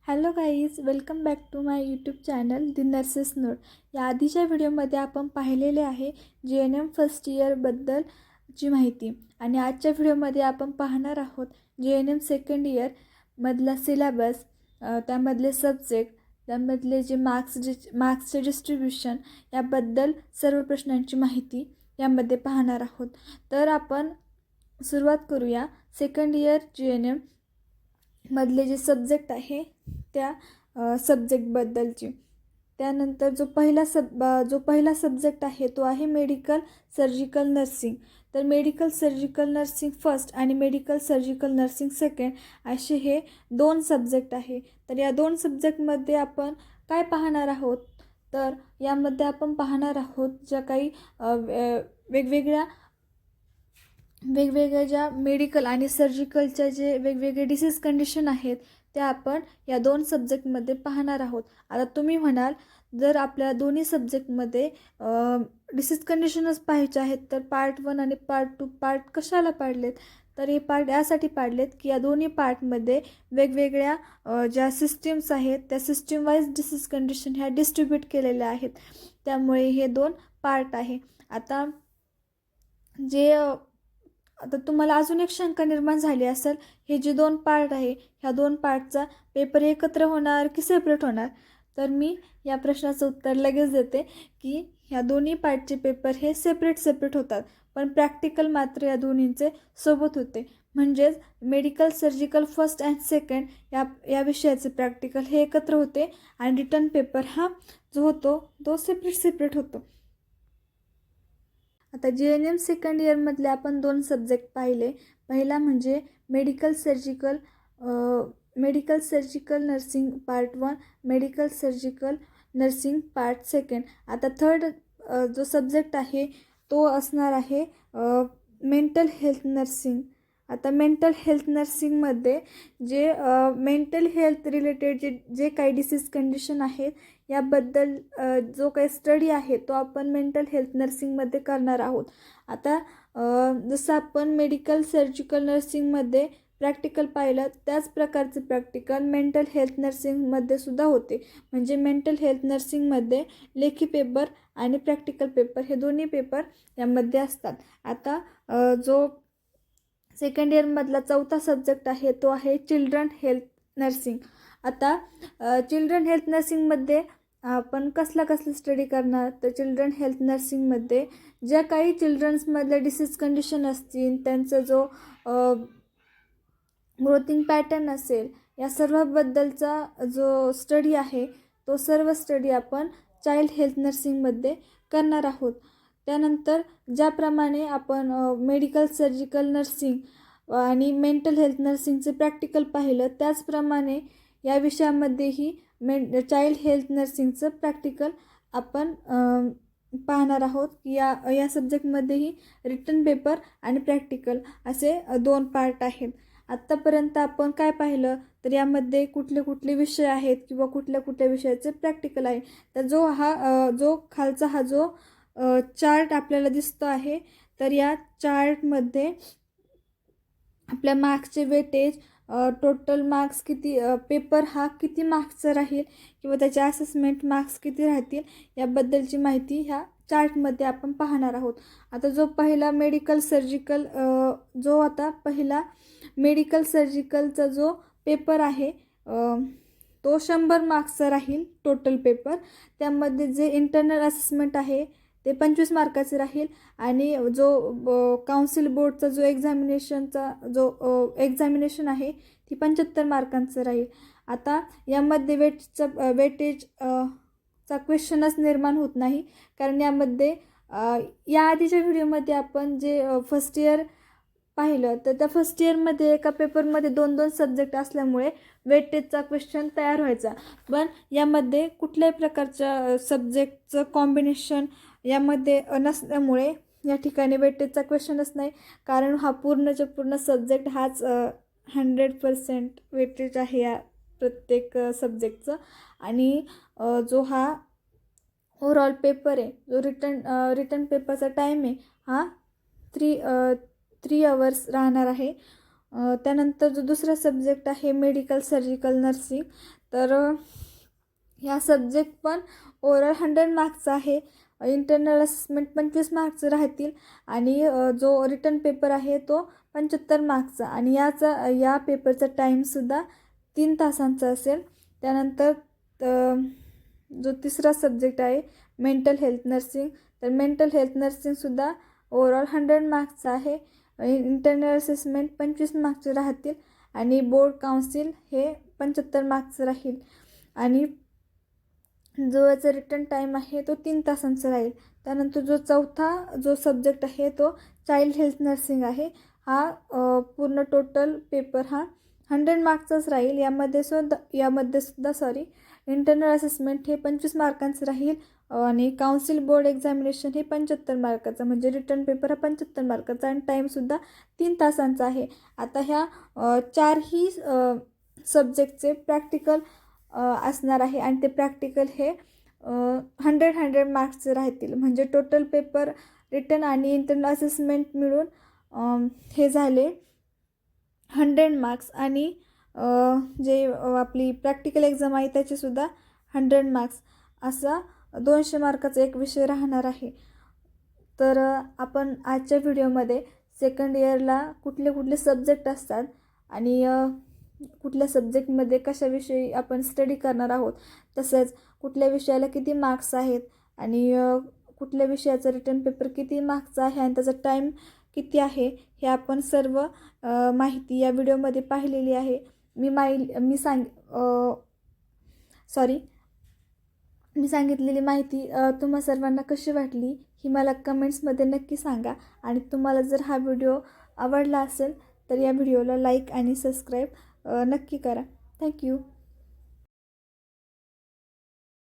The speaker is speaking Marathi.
Hello guys, welcome back to my YouTube channel the nurses note. या आधीच्या व्हिडिओमध्ये आपण पाहिलेले आहे JNM फर्स्ट इयरबद्दलची माहिती आणि आजच्या व्हिडिओमध्ये आपण पाहणार आहोत JNM सेकंड इयरमधला सिलेबस, त्यामधले सब्जेक्ट, त्यामधले जे मार्क्सचे डिस्ट्रीब्युशन याबद्दल सर्व प्रश्नांची माहिती यामध्ये पाहणार आहोत. तर आपण सुरुवात करूया सेकंड इयर JNM मधले जे सब्जेक्ट आहे त्या सब्जेक्टबद्दलची. त्यानंतर जो पहिला सब्जेक्ट आहे तो आहे मेडिकल सर्जिकल नर्सिंग. तर मेडिकल सर्जिकल नर्सिंग फर्स्ट आणि मेडिकल सर्जिकल नर्सिंग सेकंड असे हे दोन सब्जेक्ट आहे. तर या दोन सब्जेक्टमध्ये आपण काय पाहणार आहोत, तर यामध्ये आपण पाहणार आहोत ज्या काही वेगवेगळ्या ज्या मेडिकल आणि सर्जिकलच्या जे वेगवेगळे डिसीज कंडिशन आहेत त्या आपण या दोन सब्जेक्टमध्ये पाहणार आहोत. आता तुम्ही म्हणाल, जर आपल्या दोन्ही सब्जेक्टमध्ये डिसीज कंडिशनच पाहायचे आहेत तर पार्ट 1 आणि पार्ट 2 पार्ट कशाला पाडलेत? तर हे पार्ट यासाठी पाडलेत की या दोन्ही पार्टमध्ये वेगवेगळ्या ज्या सिस्टीम्स आहेत त्या सिस्टीम वाईज डिसीज कंडिशन ह्या डिस्ट्रीब्यूट केलेल्या आहेत, त्यामुळे हे दोन पार्ट आहे. आता तुम्हाला अजून एक शंका निर्माण झाली असेल, हे जे दोन पार्ट आहे ह्या दोन पार्टचा पेपर एकत्र होणार की सेपरेट होणार? तर मी या प्रश्नाचं उत्तर लगेच देते की ह्या दोन्ही पार्टचे पेपर हे सेपरेट होतात, पण प्रॅक्टिकल मात्र या दोन्हींचे सोबत होते. म्हणजेच medical surgical first and second या विषयाचे प्रॅक्टिकल हे एकत्र होते आणि रिटर्न पेपर हा जो होतो तो सेपरेट होतो. आता JNM सेकंड इयरमधले आपण दोन सब्जेक्ट पाहिले. पहिला म्हणजे medical surgical nursing part 1, medical surgical nursing part second. आता थर्ड जो सब्जेक्ट आहे तो असणार आहे मेंटल हेल्थ नर्सिंग. आता मेंटल हेल्थ नर्सिंगमध्ये जे मेंटल हेल्थ रिलेटेड जे काही डिसीज कंडिशन आहेत याबद्दल जो काही स्टडी आहे तो आपण मेंटल हेल्थ नर्सिंगमध्ये करणार आहोत. आता जसं आपण मेडिकल सर्जिकल नर्सिंगमध्ये प्रॅक्टिकल पाहिलं त्याच प्रकारचे प्रॅक्टिकल मेंटल हेल्थ नर्सिंगमध्ये सुद्धा होते. म्हणजे मेंटल हेल्थ नर्सिंगमध्ये लेखी पेपर आणि प्रॅक्टिकल पेपर हे दोन्ही पेपर यामध्ये असतात. आता जो सेकंड इयरमधला चौथा सब्जेक्ट आहे तो आहे चिल्ड्रन हेल्थ नर्सिंग. आता चिल्ड्रन हेल्थ नर्सिंगमध्ये आपण कसला स्टडी करणार? तर चिल्ड्रन हेल्थ नर्सिंगमध्ये ज्या काही चिल्ड्रन्समधल्या डिसीज कंडिशन असतील, त्यांचा जो ग्रोथिंग पॅटर्न असेल, या सर्वाबद्दलचा जो स्टडी आहे तो सर्व स्टडी आपण चाइल्ड हेल्थ नर्सिंगमध्ये करणार आहोत. त्यानंतर ज्याप्रमाणे आपण मेडिकल सर्जिकल नर्सिंग आणि मेंटल हेल्थ नर्सिंगचे प्रॅक्टिकल पाहिलं, त्याचप्रमाणे या विषयामध्येही चाइल्ड हेल्थ नर्सिंगचं प्रॅक्टिकल आपण पाहणार आहोत. या सब्जेक्टमध्येही रिटन पेपर आणि प्रॅक्टिकल असे दोन पार्ट आहेत. आत्तापर्यंत आपण काय पाहिलं, तर यामध्ये कुठले विषय आहेत किंवा कुठल्या विषयाचे प्रॅक्टिकल आहे. तर जो खालचा जो चार्ट आपल्याला दिसतो आहे, तर या चार्टमध्ये आपल्या मार्क्सचे वेटेज, टोटल मार्क्स किती, पेपर हा किती मार्क्सचा राहील किंवा त्याचे असेसमेंट मार्क्स किती राहतील याबद्दलची माहिती ह्या चार्टमध्ये आपण पाहणार आहोत. आता जो पहिला मेडिकल सर्जिकलचा जो पेपर आहे तो 100 मार्क्सचा राहील टोटल पेपर. त्यामध्ये जे इंटरनल असेसमेंट आहे ते 25 मार्काचे राहील आणि जो काउन्सिल बोर्डचा जो एक्झामिनेशन आहे ती 75 मार्कांचं राहील. आता यामध्ये वेटेजचा क्वेश्चनच निर्माण होत नाही, कारण यामध्ये या आधीच्या व्हिडिओमध्ये आपण जे फर्स्ट इयर पाहिलं तर त्या फर्स्ट इयरमध्ये एका पेपरमध्ये 2 सब्जेक्ट असल्यामुळे वेटेजचा क्वेश्चन तयार व्हायचा. पण यामध्ये कुठल्याही प्रकारच्या सब्जेक्टचं कॉम्बिनेशन यामध्ये नसल्यामुळे या ठिकाणी वेटेजचा क्वेश्चनच नाही, कारण हा पूर्ण सब्जेक्ट हाच 100% वेटेज आहे या प्रत्येक सब्जेक्टचं. आणि जो हा ओव्हरऑल पेपर आहे, जो रिटन पेपरचा टाईम आहे हा 3 hours राहणार आहे. त्यानंतर जो दुसरा सब्जेक्ट आहे मेडिकल सर्जिकल नर्सिंग, तर ह्या सब्जेक्ट पण ओव्हरऑल 100 मार्क्सचा आहे. इंटरनल असेसमेंट 25 मार्क्सचे राहतील आणि जो रिटन पेपर आहे तो 75 मार्क्सचा आणि या पेपरचा टाईमसुद्धा 3 तासांचा असेल. त्यानंतर जो तिसरा सब्जेक्ट आहे मेंटल हेल्थ नर्सिंग, तर मेंटल हेल्थ नर्सिंगसुद्धा ओव्हरऑल 100 मार्क्सचा आहे. इंटरनल असेसमेंट 25 मार्क्सचे राहतील आणि बोर्ड काउन्सिल हे 75 मार्क्सचं राहील आणि जो याचा रिटर्न टाईम आहे तो 3 तासांचा राहील. त्यानंतर जो चौथा सब्जेक्ट आहे तो चाइल्ड हेल्थ नर्सिंग आहे. हा पूर्ण टोटल पेपर हा 100 मार्क्सचाच राहील. यामध्ये सुद्धा इंटरनल असेसमेंट हे 25 मार्कांचं राहील आणि काउन्सिल बोर्ड एक्झामिनेशन हे 75 मार्काचं, म्हणजे रिटर्न पेपर हा 75 मार्काचा आणि टाईमसुद्धा 3 तासांचा आहे. आता ह्या चारही सब्जेक्टचे प्रॅक्टिकल असणार आहे आणि ते प्रॅक्टिकल हे 100 मार्क्सचे राहतील. म्हणजे टोटल पेपर रिटन आणि इंटरनल असेसमेंट मिळून हे झाले 100 मार्क्स आणि जे आपली प्रॅक्टिकल एक्झाम आहे त्याचेसुद्धा 100 मार्क्स असा 200 मार्काचा एक विषय राहणार आहे. तर आपण आजच्या व्हिडिओमध्ये सेकंड इयरला कुठले कुठले सब्जेक्ट असतात आणि कुठल्या सब्जेक्टमध्ये कशाविषयी आपण स्टडी करणार आहोत, तसेच कुठल्या विषयाला किती मार्क्स आहेत आणि कुठल्या विषयाचा रिटन पेपर किती मार्क्सचा आहे आणि त्याचा टाईम किती आहे हे आपण सर्व माहिती या व्हिडिओमध्ये पाहिलेली आहे. मी सांगितलेली माहिती तुम्हा सर्वांना कशी वाटली ही मला कमेंट्समध्ये नक्की सांगा आणि तुम्हाला जर हा व्हिडिओ आवडला असेल तर या व्हिडिओला लाईक आणि सबस्क्राईब नक्की करा. थँक्यू.